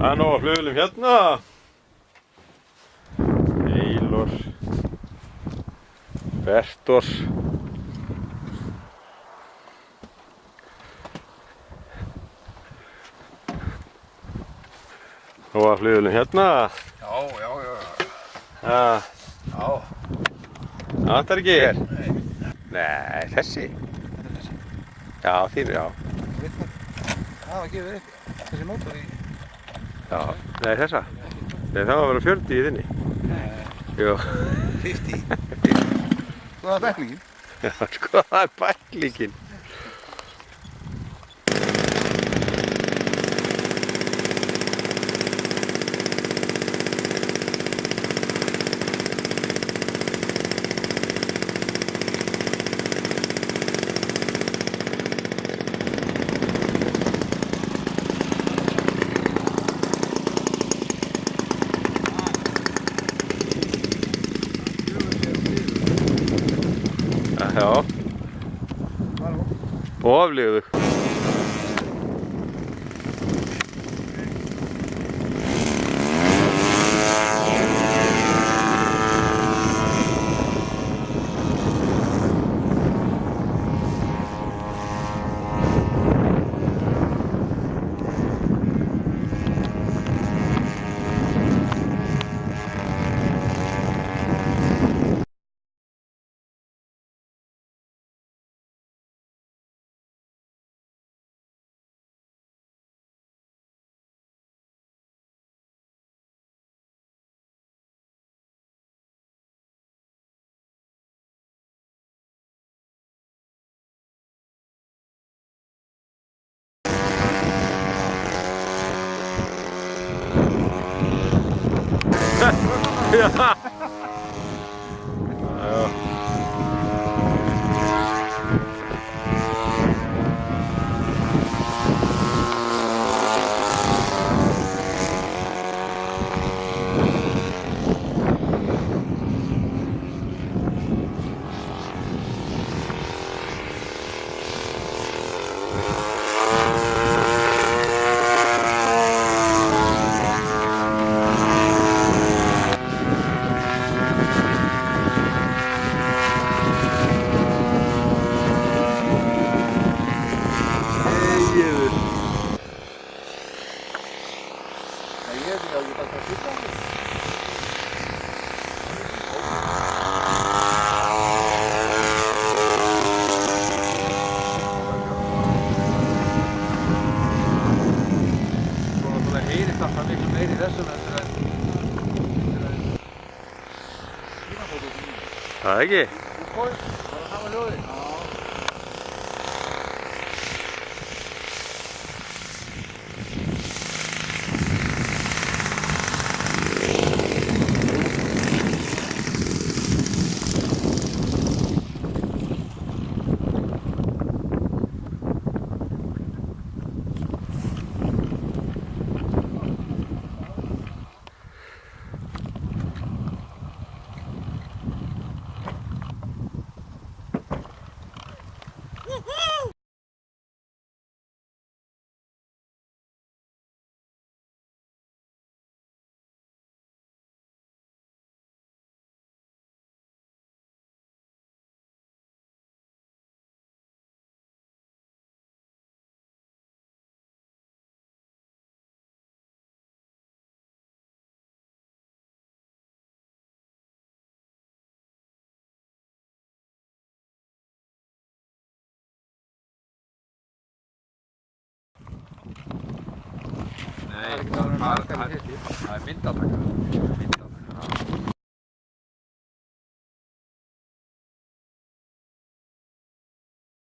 Það er nóg af flugvélum hérna. Eilor. Bertor. Nóg af flugvélum hérna. Já. Það vantar ekki. Hver? Nei, þessi. Já, þín, já. Það var gefið upp. Þessi mótor í... Já, nei þessa. Nei, það var að vera 40 í þinni. Jú. 50. Skoða bæklingin. Já, sko, það er bæklingin. Já. Ofliðu. Já. Já. Það miklu meiri í þessum heldur en Það ekki? Úrkói, það var sama hljóði. Nei, það er myndataka.